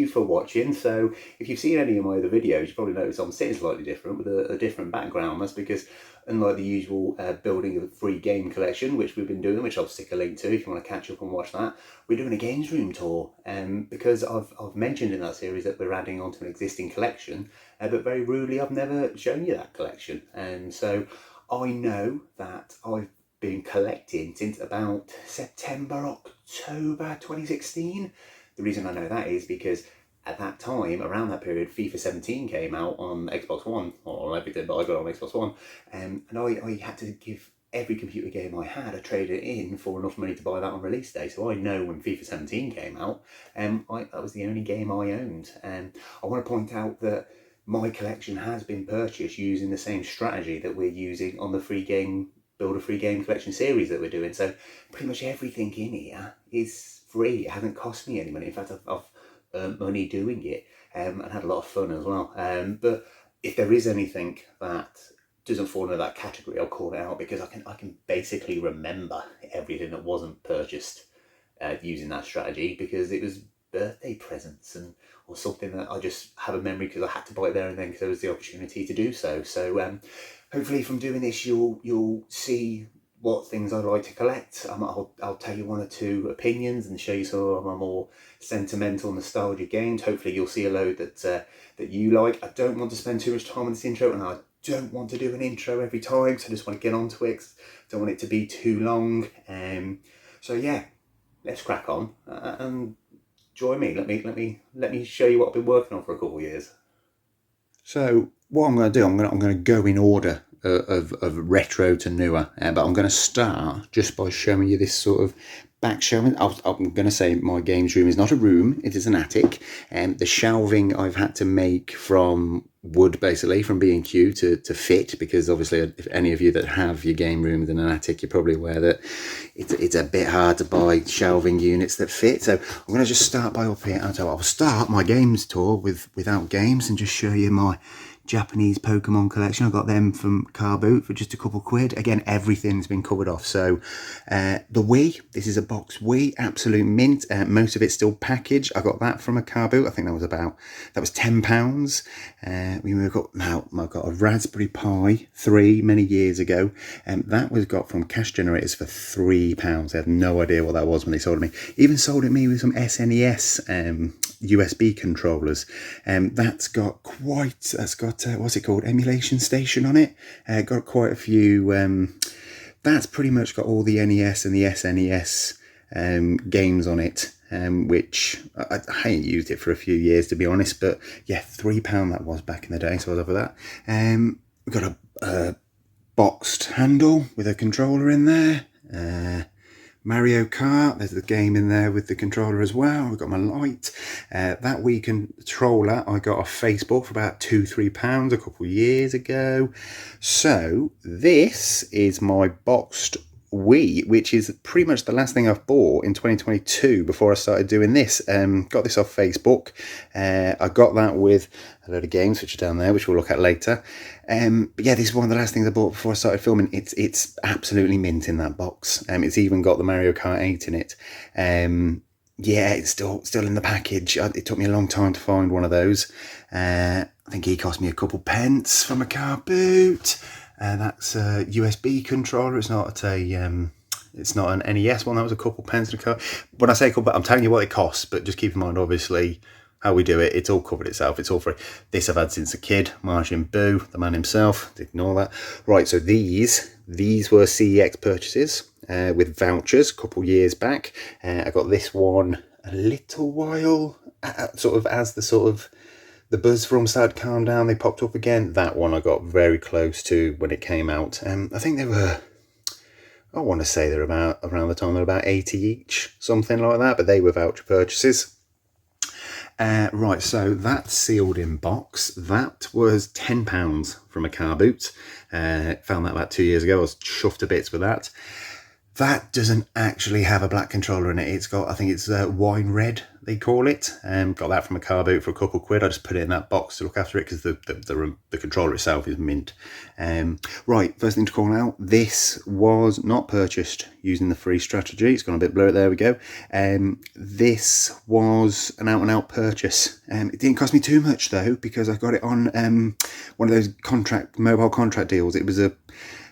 you for watching. So if you've seen any of my other videos, you probably noticed I'm sitting slightly different with a different background. That's because, unlike the usual building of a free game collection, which we've been doing, which I'll stick a link to if you want to catch up and watch that, we're doing a games room tour. Because I've mentioned in that series that we're adding on to an existing collection, but very rudely I've never shown you that collection. So I know that I've been collecting since about September, October 2016. The reason I know that is because at that time, around that period, FIFA 17 came out on Xbox One, or on everything, but I got it on Xbox One, and I had to give every computer game I had, I traded it in for enough money to buy that on release day. So I know when FIFA 17 came out, that was the only game I owned. And I want to point out that my collection has been purchased using the same strategy that we're using on the free game build a free game collection series that we're doing. So pretty much everything in here is free. It hasn't cost me any money. In fact, I've earned money doing it, and had a lot of fun as well. But if there is anything that doesn't fall into that category, I'll call it out, because I can basically remember everything that wasn't purchased using that strategy, because it was birthday presents or something that I just have a memory because I had to buy it there and then because there was the opportunity to do so. So hopefully from doing this you'll see what things I like to collect. I'll tell you one or two opinions and show you some of my more sentimental nostalgia games. Hopefully you'll see a load that you like. I don't want to spend too much time on this intro, and I don't want to do an intro every time, so I just want to get onto it. Don't want it to be too long. So yeah, let's crack on and join me. Let me show you what I've been working on for a couple of years. So what I'm going to do, I'm going to go in order of retro to newer, but I'm going to start just by showing you this sort of back showing. I'm going to say my games room is not a room, it is an attic, and the shelving I've had to make from wood, basically from B&Q to fit, because obviously if any of you that have your game rooms in an attic, you're probably aware that it's a bit hard to buy shelving units that fit. So I'm going to just start by up here. I'll start my games tour without games and just show you my Japanese Pokemon collection. I got them from Car Boot for just a couple quid. Again, everything's been covered off. So the Wii, this is a box Wii, absolute mint. Most of it's still packaged. I got that from a Car Boot. I think that was £10. I've got a Raspberry Pi 3 many years ago, and that was got from Cash Generators for £3. I had no idea what that was when they sold it me. Even sold it me with some SNES USB controllers. That's got what's it called, emulation station on it. Got quite a few. That's pretty much got all the NES and the SNES games on it, which I ain't used it for a few years, to be honest, but yeah, £3 that was back in the day, so I was over that. We've got a boxed handle with a controller in there. Mario Kart, there's the game in there with the controller as well. We've got my light. That Wii controller I got off Facebook for about £2-3 a couple of years ago. So this is my boxed Wii, which is pretty much the last thing I've bought in 2022 before I started doing this. Got this off Facebook. I got that with a load of games which are down there, which we'll look at later. But yeah, this is one of the last things I bought before I started filming. It's absolutely mint in that box. It's even got the Mario Kart 8 in it. Yeah, it's still in the package. It took me a long time to find one of those. I think he cost me a couple pence from a Car Boot. That's a USB controller. It's not an NES one. That was a couple pence in a car. When I say a couple, I'm telling you what it costs, but just keep in mind, obviously, how we do it. It's all covered itself. It's all free. This I've had since a kid. Martin Boo, the man himself. Ignore that. Right, so these were CEX purchases with vouchers a couple years back. I got this one a little while, sort of as the buzz from started to calm down, they popped up again. That one I got very close to when it came out. I think I want to say they're about around the time they're about 80 each, something like that, but they were voucher purchases. Right, so that's sealed in box. That was £10 from a Car Boot. Found that about 2 years ago. I was chuffed to bits with that. That doesn't actually have a black controller in it. It's got, I think it's wine red, they call it. Got that from a car boot for a couple of quid. I just put it in that box to look after it because the controller itself is mint. Right, first thing to call out, this was not purchased using the free strategy. It's gone a bit blurry, there we go. This was an out-and-out purchase. It didn't cost me too much though, because I got it on one of those mobile contract deals. It was I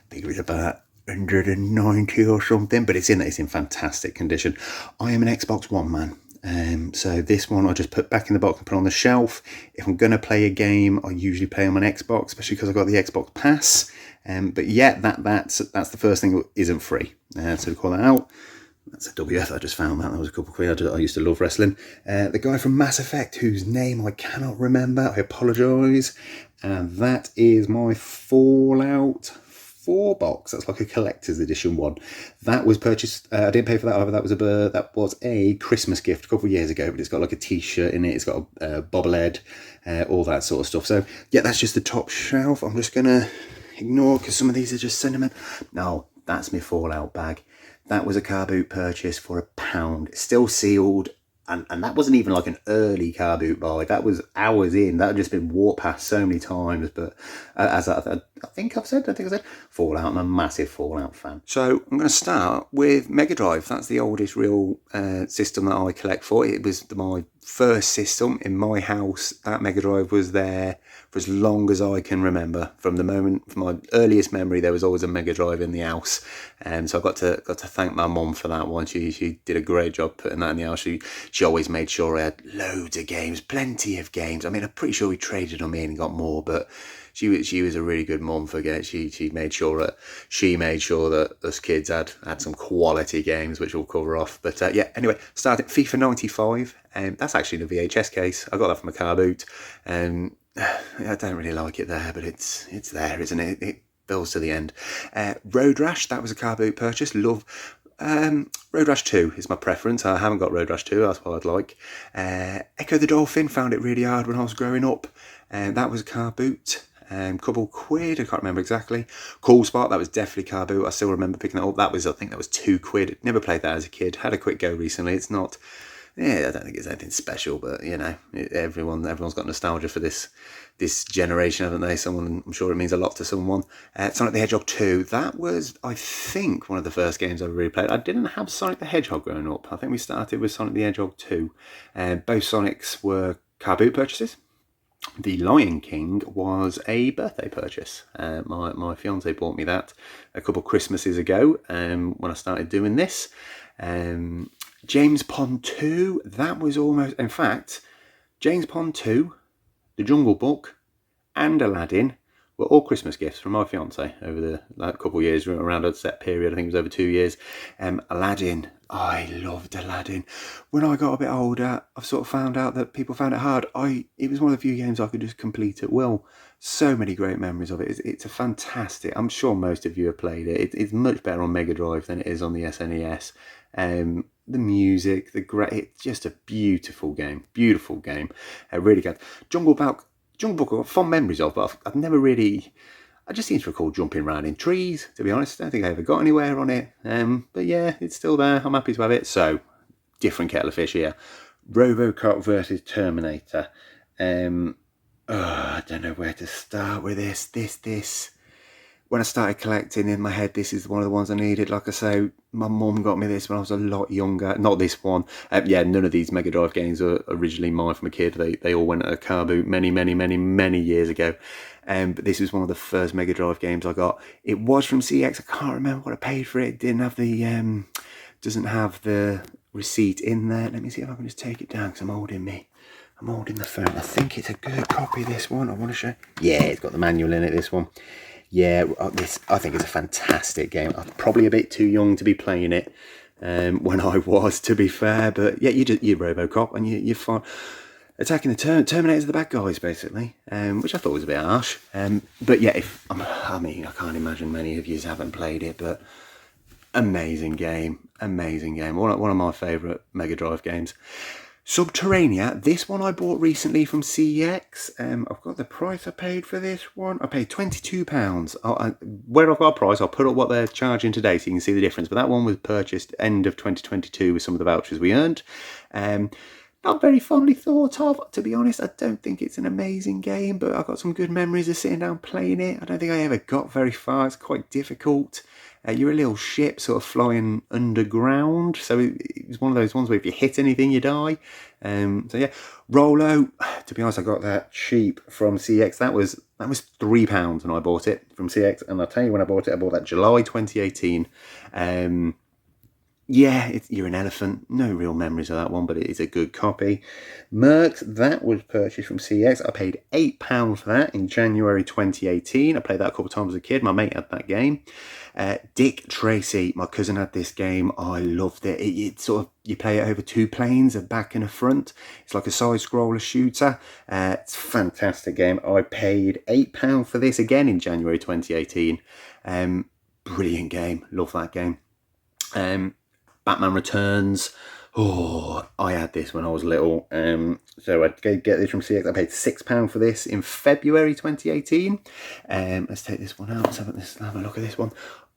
think it was about 190 or something, but it's in fantastic condition. I am an Xbox One man, so this one I just put back in the box and put on the shelf. If I'm going to play a game, I usually play on my Xbox, especially because I've got the Xbox Pass. But yeah, that's the first thing that isn't free. So to call that out, that's a WF. I just found that was a couple of quid. I used to love wrestling. The guy from Mass Effect, whose name I cannot remember, I apologise. And that is my Fallout 4 box. That's like a collector's edition one. That was purchased. I didn't pay for that either. That was a Christmas gift a couple of years ago. But it's got like a T-shirt in it. It's got a bobblehead, all that sort of stuff. So yeah, that's just the top shelf. I'm just gonna ignore because some of these are just sentiment. No, that's my Fallout bag. That was a car boot purchase for £1. It's still sealed. And that wasn't even like an early car boot buy. That was hours in. That had just been walked past so many times. But as I think I said, Fallout. I'm a massive Fallout fan. So I'm going to start with Mega Drive. That's the oldest real system that I collect for. It was my first system in my house. That Mega Drive was there for as long as I can remember. From my earliest memory, there was always a Mega Drive in the house. And so I got to thank my mum for that one. She did a great job putting that in the house. She always made sure I had loads of games, plenty of games. I mean, I'm pretty sure we traded them in and got more, but she was a really good mum for it. She made sure that us kids had some quality games, which we'll cover off. But yeah, anyway, started FIFA 95. That's actually the VHS case. I got that from a car boot. I don't really like it there, but it's there, isn't it? It builds to the end. Road Rash, that was a car boot purchase. Love. Road Rash 2 is my preference. I haven't got Road Rash 2, that's what I'd like. Echo the Dolphin, found it really hard when I was growing up. That was a car boot. Couple quid, I can't remember exactly. Cool Spot, that was definitely car boot. I still remember picking that up. I think that was 2 quid. Never played that as a kid. Had a quick go recently. It's not, I don't think it's anything special, but you know, everyone's got nostalgia for this generation, haven't they? I'm sure it means a lot to someone. Sonic the Hedgehog 2, that was, I think, one of the first games I really played. I didn't have Sonic the Hedgehog growing up. I think we started with Sonic the Hedgehog 2. Both Sonics were car boot purchases. The Lion King was a birthday purchase. My fiance bought me that a couple of Christmases ago when I started doing this. James Pond 2, that was almost, in fact, James Pond 2, The Jungle Book, and Aladdin were all Christmas gifts from my fiance over the couple of years, around a set period. I think it was over 2 years. Aladdin, I loved Aladdin. When I got a bit older, I've sort of found out that people found it hard. It was one of the few games I could just complete at will. So many great memories of it. It's a fantastic, I'm sure most of you have played it. It's much better on Mega Drive than it is on the SNES. The music, it's just a beautiful game. Really good. Jungle Book I've got fond memories of, but I've never really, I just seem to recall jumping around in trees, to be honest. I don't think I ever got anywhere on it. But yeah, it's still there. I'm happy to have it. So, different kettle of fish here. RoboCop versus Terminator. I don't know where to start with this. When I started collecting, in my head, this is one of the ones I needed. Like I say, my mum got me this when I was a lot younger. Not this one. None of these Mega Drive games were originally mine from a kid. They all went at a car boot many years ago. But this was one of the first Mega Drive games I got. It was from CX. I can't remember what I paid for it. It didn't have the doesn't have the receipt in there. Let me see if I can just take it down because I'm holding the phone. I think it's a good copy, this one. I want to show. Yeah, it's got the manual in it, this one. Yeah, I think it's a fantastic game. I'm probably a bit too young to be playing it when I was, to be fair. But yeah, you're RoboCop and you're fine. Attacking the Terminators are the bad guys, basically, which I thought was a bit harsh. But yeah, I can't imagine many of you haven't played it, but amazing game. One of my favourite Mega Drive games. Subterranea, this one I bought recently from CEX. I've got the price I paid for this one. I paid £22. Where I've got a price, I'll put up what they're charging today so you can see the difference. But that one was purchased end of 2022 with some of the vouchers we earned. Not very fondly thought of, to be honest. I don't think it's an amazing game, but I've got some good memories of sitting down playing it. I don't think I ever got very far. It's quite difficult. You're a little ship sort of flying underground, so it was one of those ones where if you hit anything, you die. So yeah, Rolo. To be honest, I got that cheap from CX. That was £3 when I bought it from CX, and I'll tell you when I bought it. I bought that July 2018. Yeah, you're an elephant. No real memories of that one, but it is a good copy. Mercs, that was purchased from CX. I paid £8 for that in January 2018. I played that a couple of times as a kid. My mate had that game. Dick Tracy, my cousin had this game. I loved it. It sort of, you play it over two planes, a back and a front. It's like a side-scroller shooter. It's a fantastic game. I paid £8 for this again in January 2018. Brilliant game. Love that game. Batman Returns. Oh, I had this when I was little. So I get this from CX. I paid £6 for this in February 2018. Let's take this one out. Let's have a look at this one.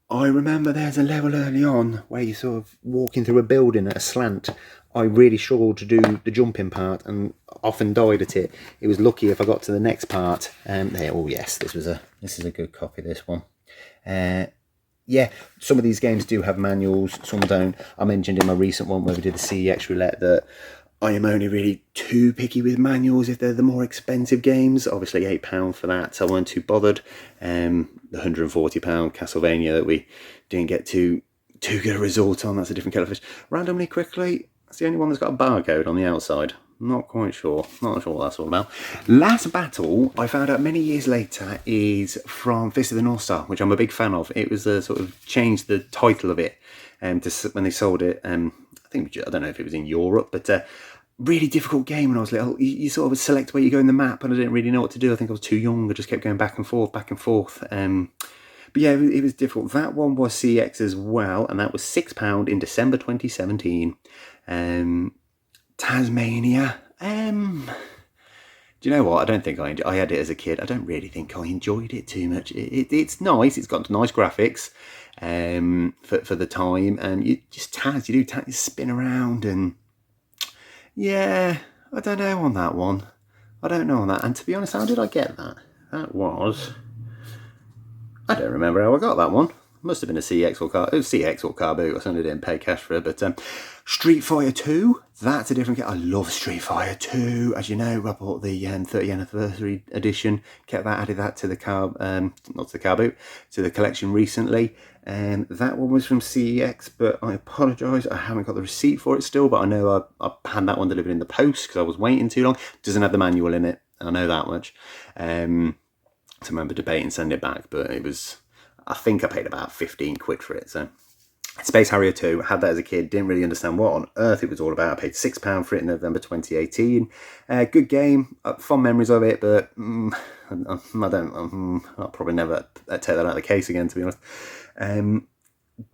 I remember there's a level early on where you're sort of walking through a building at a slant. I really struggled to do the jumping part and often died at it. It was lucky if I got to the next part. There. Oh yes, this is a good copy. This one. Yeah, some of these games do have manuals, some don't. I mentioned in my recent one where we did the CEX roulette that I am only really too picky with manuals if they're the more expensive games. Obviously £8 for that, so I weren't too bothered. The £140 Castlevania that we didn't get too good a result on, that's a different kettle of fish. Randomly quickly, that's the only one that's got a barcode on the outside. Not quite sure. Not sure what that's all about. Last Battle, I found out many years later, is from Fist of the North Star, which I'm a big fan of. It was a sort of changed the title of it to when they sold it. I don't know if it was in Europe, but really difficult game when I was little. You sort of select where you go in the map, and I didn't really know what to do. I think I was too young. I just kept going back and forth, back and forth. But yeah, it was difficult. That one was CX as well, and that was £6 in December 2017. Tasmania. Do you know what? I don't think I had it as a kid. I don't really think I enjoyed it too much. It's nice. It's got nice graphics for the time, and you spin around, and yeah, I don't know on that one. I don't know on that. And to be honest, how did I get that? I don't remember how I got that one. Must have been a CX or car. It was CX or car boot. I certainly didn't pay cash for it. But Street Fighter 2, that's a different game. I love Street Fighter 2. As you know, I bought the 30th anniversary edition. Added that to the car, not to the car boot, to the collection recently. That one was from CEX, but I apologise. I haven't got the receipt for it still, but I know I had that one delivered in the post because I was waiting too long. Doesn't have the manual in it. I know that much. So I remember debating sending it back, but it was... I think I paid about 15 quid for it. So Space Harrier 2, had that as a kid, didn't really understand what on earth it was all about. I paid £6 for it in November 2018. Good game, fond memories of it, but I'll probably never take that out of the case again, to be honest.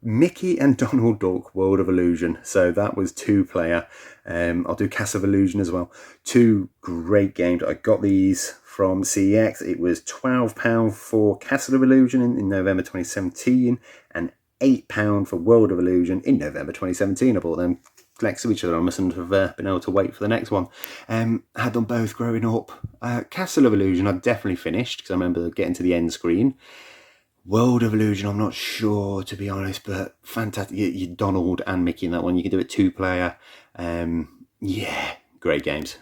Mickey and Donald Duck World of Illusion. So that was 2-player. I'll do Castle of Illusion as well. 2 great games. I got these from CEX. It was £12 for Castle of Illusion in November 2017 and £8 for World of Illusion in November 2017. I bought them next to each other. I mustn't have been able to wait for the next one. Had them both growing up. Castle of Illusion I definitely finished because I remember getting to the end screen. World of Illusion I'm not sure, to be honest, but fantastic. You Donald and Mickey in that one. You can do it 2-player. Yeah, great games.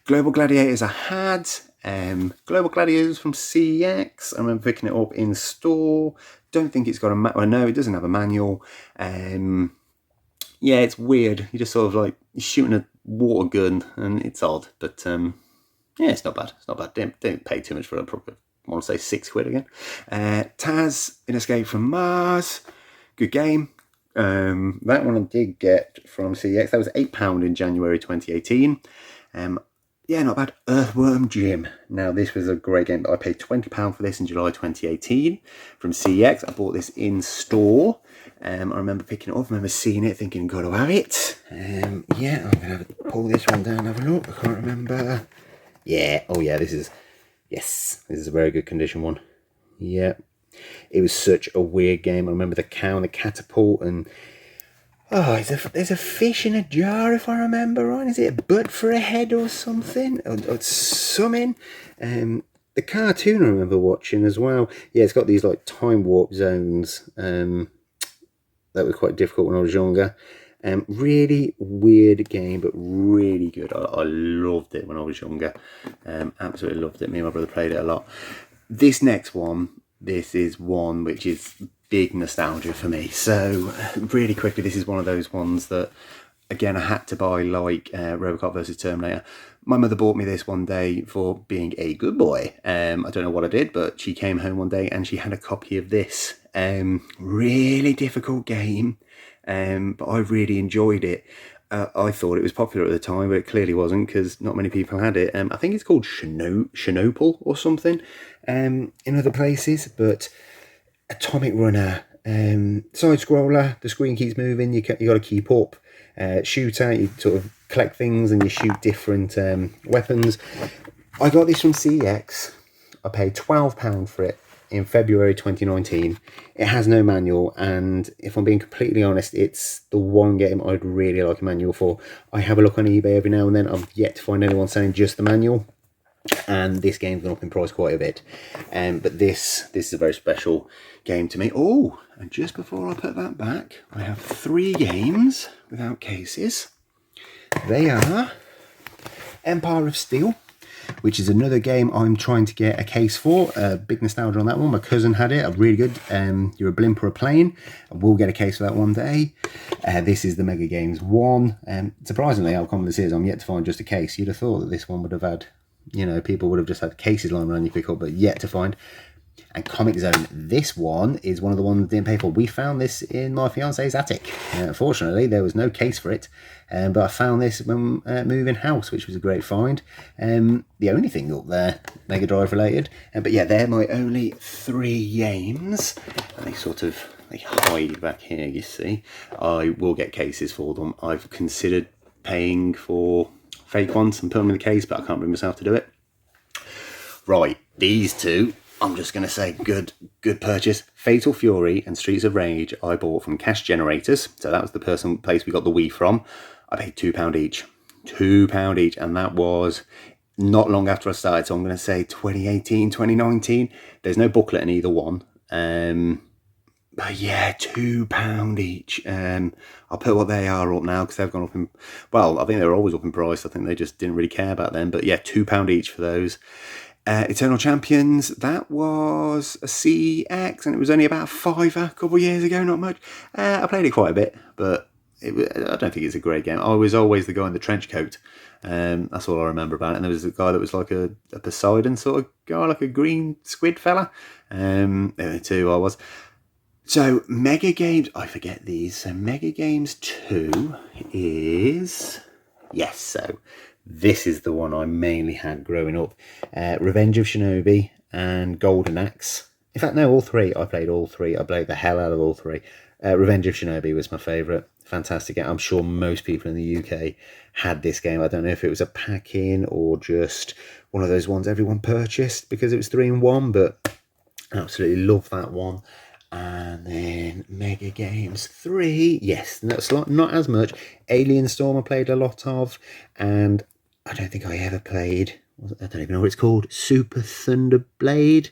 Global Gladiators I had. Global Gladiators from CEX. I remember picking it up in store. Don't think it's got a manual. No, it doesn't have a manual. Yeah, it's weird. You just sort of like you're shooting a water gun, and it's odd. But yeah, it's not bad. Didn't pay too much for it. Probably I want to say 6 quid again. Taz in Escape from Mars. Good game. That one I did get from CEX. That was £8 in January 2018. Yeah, not bad. Earthworm Jim. Now, this was a great game. I paid £20 for this in July 2018 from CEX. I bought this in store. I remember picking it up. I remember seeing it, thinking, got to have it. Yeah, I'm going to pull this one down and have a look. I can't remember. Yeah, oh yeah, yes, this is a very good condition one. Yeah, it was such a weird game. I remember the cow and the catapult and... Oh, there's a fish in a jar, if I remember right. Is it a butt for a head or something? Or something? The cartoon I remember watching as well. Yeah, it's got these like time warp zones that were quite difficult when I was younger. Really weird game, but really good. I loved it when I was younger. Absolutely loved it. Me and my brother played it a lot. This next one, this is one which is big nostalgia for me. So really quickly, this is one of those ones that, again, I had to buy, like Robocop versus Terminator. My mother bought me this one day for being a good boy. I don't know what I did, but she came home one day and she had a copy of this. Really difficult game, but I really enjoyed it. I thought it was popular at the time, but it clearly wasn't because not many people had it. I think it's called Chernobyl or something in other places, but Atomic Runner, side scroller, the screen keeps moving, you got to keep up. Shooter, you sort of collect things and you shoot different weapons. I got this from CEX. I paid £12 for it in February 2019. It has no manual, and if I'm being completely honest, it's the one game I'd really like a manual for. I have a look on eBay every now and then. I've yet to find anyone selling just the manual, and this game's gone up in price quite a bit. But this is a very special game to me. Oh, and just before I put that back, I have 3 games without cases. They are Empire of Steel, which is another game I'm trying to get a case for. Big nostalgia on that one. My cousin had it. Really good. You're a blimp or a plane. I will get a case for that one day. This is the Mega Games 1. Surprisingly, how common this is, I'm yet to find just a case. You'd have thought that this one would have had, you know, people would have just had cases lying around you pick up, but yet to find. And Comic Zone, this one is one of the ones I didn't pay for. We found this in my fiance's attic. Fortunately, there was no case for it, but I found this when moving house, which was a great find. The only thing up there, Mega Drive related. But yeah, they're my only 3 games. And they hide back here, you see. I will get cases for them. I've considered paying for fake ones and put them in the case, but I can't bring myself to do it. Right, these 2. I'm just going to say good purchase. Fatal Fury and Streets of Rage I bought from Cash Generators. So that was the place we got the Wii from. I paid £2 each. £2 each. And that was not long after I started. So I'm going to say 2018, 2019. There's no booklet in either one. But yeah, £2 each. I'll put what they are up now because they've gone up in... Well, I think they were always up in price. I think they just didn't really care about them. But yeah, £2 each for those. Eternal Champions, that was a CEX, and it was only about £5 a couple of years ago, not much. I played it quite a bit, but I don't think it's a great game. I was always the guy in the trench coat. That's all I remember about it. And there was a guy that was like a Poseidon sort of guy, like a green squid fella. There too I was. So, Mega Games, I forget these. So, Mega Games 2 is... Yes, so... This is the one I mainly had growing up. Revenge of Shinobi and Golden Axe. In fact, no, all 3. I played all 3. I played the hell out of all 3. Revenge of Shinobi was my favourite. Fantastic game. I'm sure most people in the UK had this game. I don't know if it was a pack-in or just one of those ones everyone purchased because it was 3 in 1, but absolutely love that one. And then Mega Games 3. Yes, that's not as much. Alien Storm I played a lot of, and I don't think I ever played, I don't even know what it's called, Super Thunder Blade.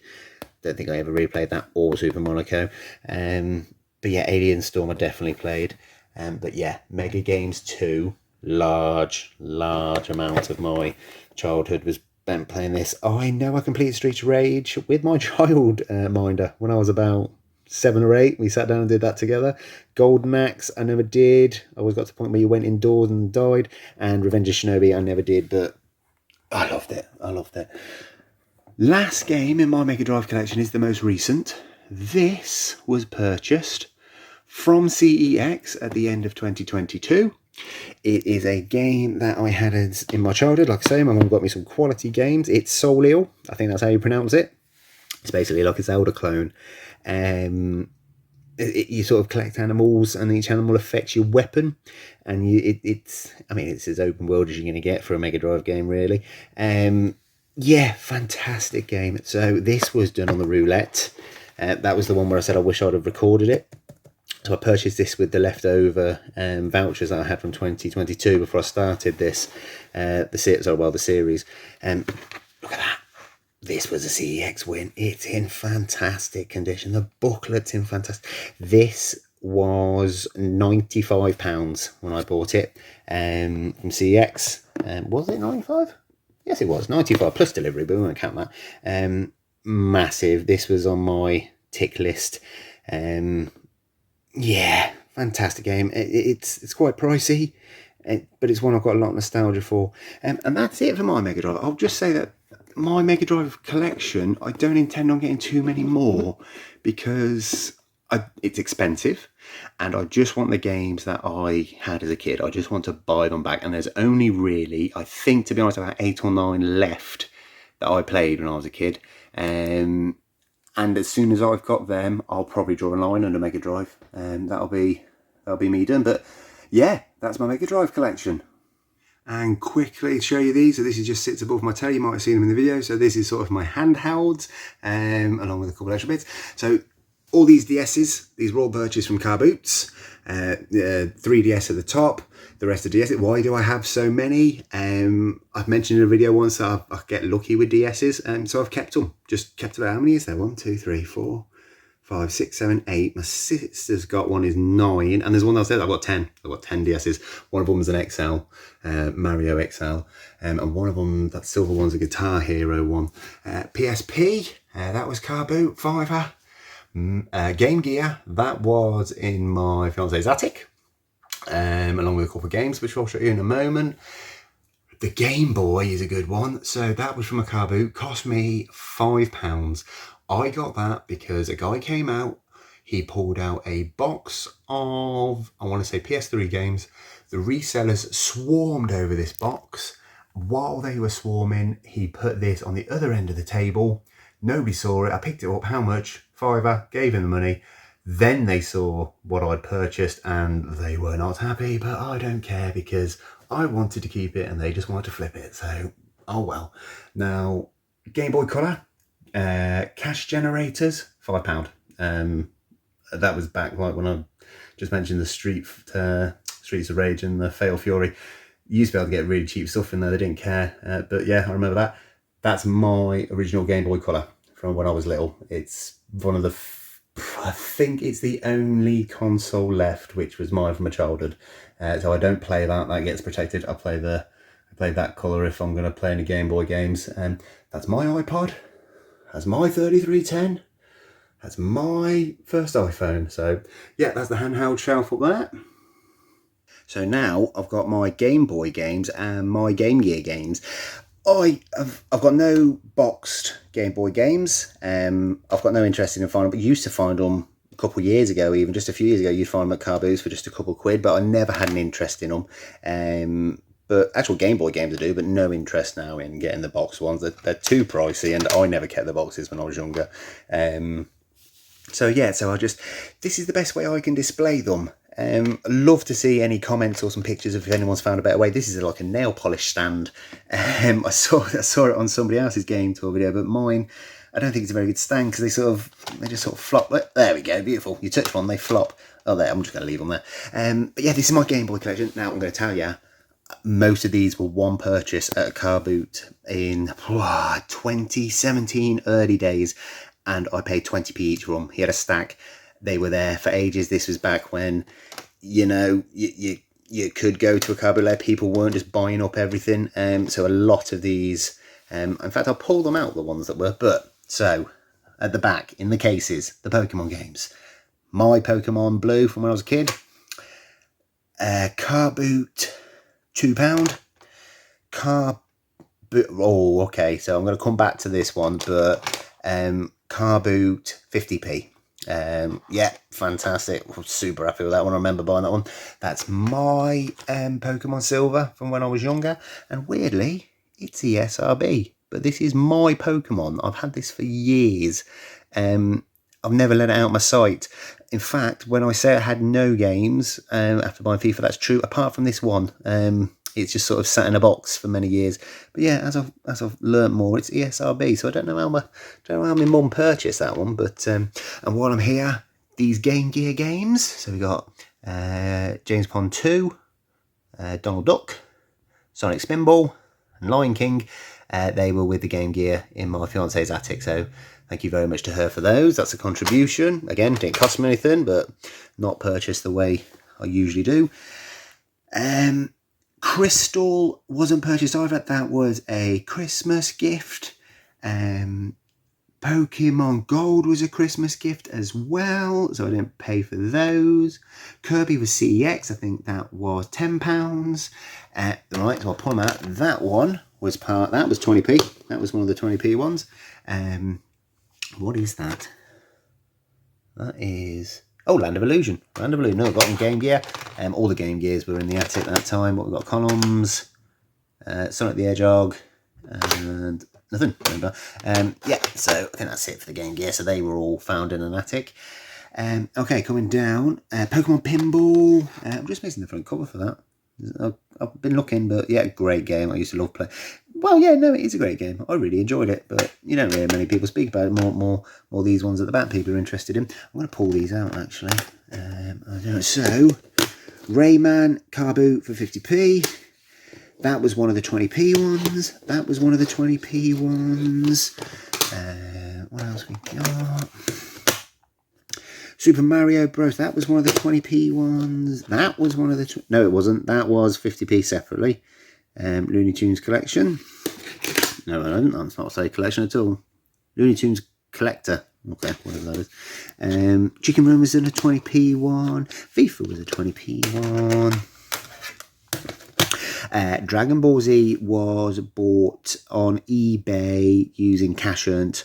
Don't think I ever replayed that, or Super Monaco. But yeah, Alien Storm I definitely played. But yeah, Mega Games 2, large amount of my childhood was spent playing this. I know I completed Streets of Rage with my childminder when I was about 7 or 8. We sat down and did that together. Golden Axe I never did. I always got to the point where you went indoors and died. And Revenge of Shinobi I never did, but I loved it. Last game in my Mega Drive collection is the most recent. This was purchased from CEX at the end of 2022. It is a game that I had in my childhood. Like I say, my mum got me some quality games. It's Soleil. I think that's how you pronounce it. It's basically like a Zelda clone. You sort of collect animals, and each animal affects your weapon. And it's as open world as you're going to get for a Mega Drive game, really. Yeah, fantastic game. So this was done on the roulette. That was the one where I said I wish I'd have recorded it. So I purchased this with the leftover vouchers that I had from 2022 before I started this, the series. Look at that. This was a CEX win. It's in fantastic condition. The booklet's in fantastic. This was £95 when I bought it from CEX. Was it 95? Yes, it was 95 plus delivery, but we won't count that. Massive. This was on my tick list. Yeah, fantastic game. It's quite pricey, but it's one I've got a lot of nostalgia for. And that's it for my Mega Drive. I'll just say that my Mega Drive collection, I don't intend on getting too many more because it's expensive, and I just want the games that I had as a kid. I just want to buy them back, and there's only really, I think, to be honest, about 8 or 9 left that I played when I was a kid. And as soon as I've got them, I'll probably draw a line on the Mega Drive, and that'll be me done. But yeah, that's my Mega Drive collection. And quickly show you these. So this just sits above my telly. You might have seen them in the video. So this is sort of my handhelds, along with a couple of extra bits. So all these DSs, these were all purchased from Car Boots. 3DS at the top, the rest of DSs. Why do I have so many? I've mentioned in a video once that I get lucky with DSs, so I've kept them. Just kept about, how many is there? 1, 2, 3, 4, 5, 6, 7, 8. My sister's got one, is 9, and there's one else there. I've got 10. I've got 10 DSs. One of them is an XL, Mario XL, and one of them, that silver one's a Guitar Hero one. PSP, that was Car Boot, £5. Game Gear, that was in my fiance's attic, along with a couple of games, which I'll show you in a moment. The Game Boy is a good one. So that was from a Car Boot, cost me £5. I got that because a guy came out, he pulled out a box of, I want to say, PS3 games. The resellers swarmed over this box. While they were swarming, he put this on the other end of the table. Nobody saw it. I picked it up. How much? £5. Gave him the money. Then they saw what I'd purchased and they were not happy, but I don't care because I wanted to keep it and they just wanted to flip it. So, oh well. Now, Game Boy Color, cash generators, £5. That was back like when I just mentioned the Streets of Rage and the Fatal Fury. You used to be able to get really cheap stuff in there. They didn't care. But yeah, I remember that. That's my original Game Boy Color from when I was little. It's one of the, I think it's the only console left, which was mine from my childhood. So I don't play that. That gets protected. I play that colour if I'm going to play any Game Boy games. That's my iPod. That's my 3310. That's my first iPhone. So yeah, that's the handheld shelf up there. So now I've got my Game Boy games and my Game Gear games. I've got no boxed Game Boy games. I've got no interest in finding them. I used to find them a couple of years ago, even just a few years ago. You'd find them at Car Boots for just a couple of quid, but I never had an interest in them. But actual Game Boy games I do, but no interest now in getting the box ones. They're too pricey, and I never kept the boxes when I was younger. So yeah, this is the best way I can display them. Love to see any comments or some pictures if anyone's found a better way. This is like a nail polish stand. I saw it on somebody else's game tour video, but mine, I don't think it's a very good stand because they just sort of flop. There we go, beautiful. You touch one, they flop. Oh, there, I'm just going to leave them there. But yeah, this is my Game Boy collection. Now I'm going to tell you, most of these were one purchase at a Car Boot in 2017 early days, and I paid 20p each for them. He had a stack. They were there for ages. This was back when, you know, you could go to a Car Boot. People weren't just buying up everything. So a lot of these, in fact, I'll pull them out, the ones that were. But so at the back in the cases, the Pokemon games. My Pokemon Blue from when I was a kid. Car Boot, £2. Car Boot. Oh, okay. So I'm going to come back to this one, but Car Boot 50p. Yeah, fantastic. I'm super happy with that one. I remember buying that one. That's my Pokemon Silver from when I was younger. And weirdly, it's the SRB. But this is my Pokemon. I've had this for years. I've never let it out of my sight. In fact, when I say I had no games after buying FIFA, that's true, apart from this one. It's just sort of sat in a box for many years. But yeah, as I've learnt more, it's ESRB. So I don't know how my mum purchased that one. But and while I'm here, these Game Gear games. So we got James Pond 2, Donald Duck, Sonic Spinball, and Lion King. They were with the Game Gear in my fiance's attic. So thank you very much to her for those. That's a contribution. Again, didn't cost me anything, but not purchased the way I usually do. Crystal wasn't purchased either. That was a Christmas gift. Pokemon Gold was a Christmas gift as well, so I didn't pay for those. Kirby was CEX. I think that was £10. Right, so I'll point out that one was that was 20p. That was one of the 20p ones. What is that? That is... Oh, Land of Illusion. Land of Illusion. No, I got in Game Gear. All the Game Gears were in the attic at that time. What we got? Columns, Sonic the Hedgehog, and nothing. Remember? Yeah, so I think that's it for the Game Gear. So they were all found in an attic. Okay, coming down. Pokemon Pinball. I'm just missing the front cover for that. I've been looking, but yeah, great game. I used to love playing. Well, yeah, no, it is a great game. I really enjoyed it, but you don't hear many people speak about it. More these ones at the back people are interested in. I'm going to pull these out, actually. So, Rayman Car Boot for 50p. That was one of the 20p ones. That was one of the 20p ones. What else we got? Super Mario Bros. That was one of the 20p ones. That was one of the... No, it wasn't. That was 50p separately. Looney Tunes Collection. No, I don't. That's not a collection at all. Looney Tunes Collector. Okay, whatever that is. Chicken Run was in a 20p one. FIFA was a 20p one. Dragon Ball Z was bought on eBay using cash earned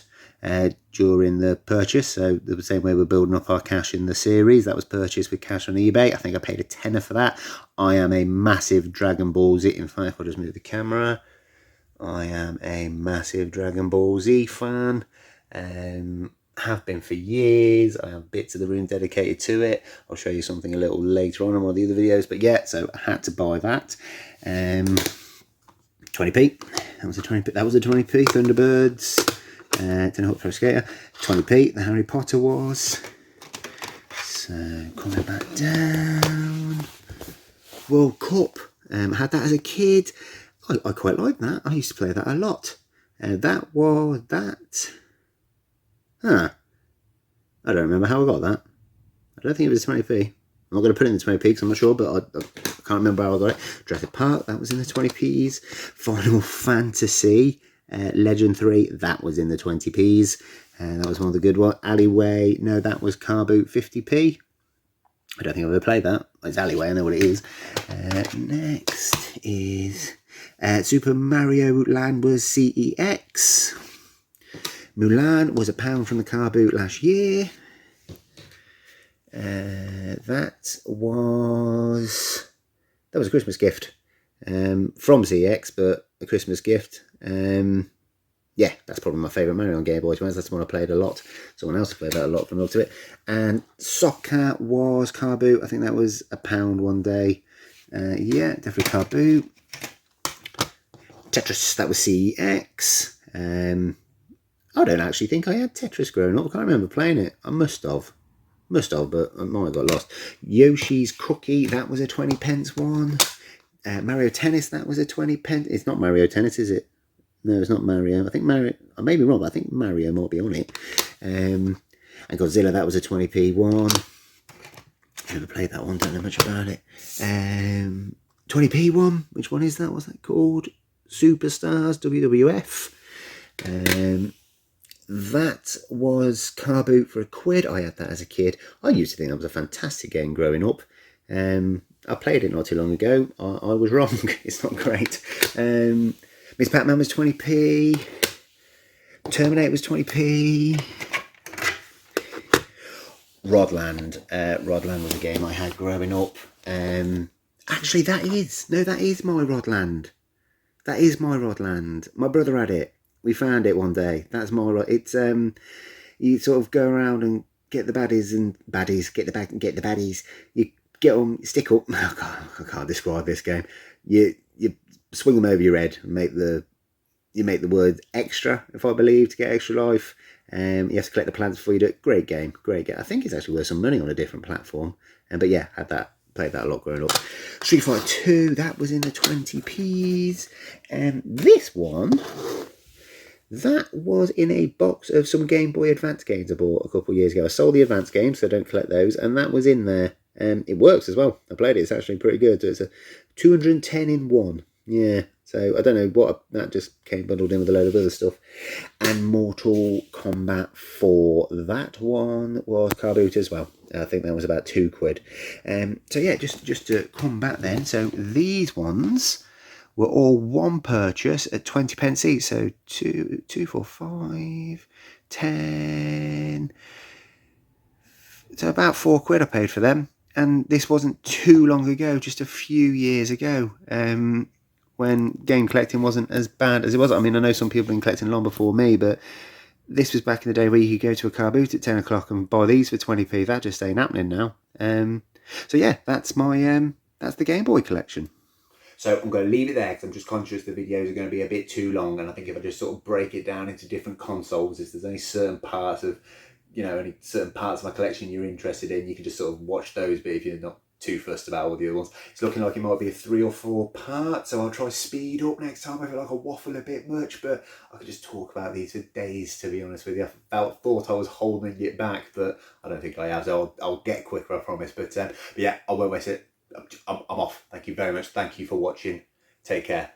during the purchase. So the same way we're building up our cash in the series, that was purchased with cash on eBay. I think I paid a tenner for that. I am a massive Dragon Ball Z. In fact, if I just move the camera, I am a massive Dragon Ball Z fan. Have been for years. I have bits of the room dedicated to it. I'll show you something a little later on in one of the other videos. But yeah, so I had to buy that. 20p. That was a 20p. That was a 20p. Thunderbirds. Tony Hawk Pro Skater. 20p. The Harry Potter was. So coming back down. World Cup. I had that as a kid. I quite liked that. I used to play that a lot. That was that. Huh. I don't remember how I got that. I don't think it was 20p. I'm not going to put it in the 20p because I'm not sure, but I can't remember how I got it. Jurassic Park, that was in the 20p's. Final Fantasy Legend 3, that was in the 20p's. That was one of the good ones. Alleyway, no, that was Car Boot 50p. I don't think I've ever played that. It's Alleyway, I know what it is. Next is Super Mario Land was CEX. Mulan was £1 from the Car Boot last year. That was a Christmas gift from CEX, but a Christmas gift. Yeah, that's probably my favourite Mario on Game Boy Advance. That's the one I played a lot. Someone else played that a lot from the look of it. And Soccer was Car Boot. I think that was £1 one day. Yeah, definitely Car Boot. Tetris, that was CEX. I don't actually think I had Tetris growing up. I can't remember playing it. I must have, but I might have got lost. Yoshi's Cookie, that was a 20p one. Mario Tennis, that was a 20p. It's not Mario Tennis, is it? No, it's not Mario. I think Mario, I may be wrong, but I think Mario might be on it. And Godzilla, that was a 20p one. Never played that one, don't know much about it. 20p one, which one is that? What's that called? Superstars, WWF. That was Car Boot for £1. I had that as a kid. I used to think that was a fantastic game growing up. I played it not too long ago. I was wrong. It's not great. Miss Pac-Man was 20p. Terminator was 20p. Rodland. Rodland was a game I had growing up. Actually, that is my Rodland. That is my Rodland. My brother had it. We found it one day. That's my. It's you sort of go around and get the baddies and get the baddies. You get them, stick up. Oh God, I can't describe this game. You swing them over your head and make the word extra, if I believe, to get extra life. You have to collect the plants before you do it. Great game. I think it's actually worth some money on a different platform. But yeah, played that a lot growing up. Street Fighter 2, that was in the 20p's. This one, that was in a box of some Game Boy Advance games I bought a couple of years ago. I sold the Advance games, so I don't collect those, and that was in there. It works as well. I played it. It's actually pretty good. So it's a 210 in 1. Yeah. So I don't know what that just came bundled in with a load of other stuff. And Mortal Kombat 4. That one was car boot as well. I think that was about £2. So yeah, just to come back then. So these ones were all one purchase at 20p each. So 2, 4, 5, 10. So about £4 I paid for them. And this wasn't too long ago, just a few years ago. When game collecting wasn't as bad as it was. I mean, I know some people have been collecting long before me, but this was back in the day where you could go to a car boot at 10 o'clock and buy these for 20p. That just ain't happening now. So yeah, that's my that's the Game Boy collection. So I'm going to leave it there because I'm just conscious the videos are going to be a bit too long, and I think if I just sort of break it down into different consoles, if there's only certain parts of, any certain parts of my collection you're interested in, you can just sort of watch those, but if you're not too fussed about all the other ones, it's looking like it might be a 3 or 4 part, so I'll try speed up next time. I feel like I waffle a bit much, but I could just talk about these for days, to be honest with you. I thought I was holding it back, but I don't think I have, so I'll get quicker, I promise. But yeah, I won't waste it. I'm off. Thank you very much. Thank you for watching. Take care.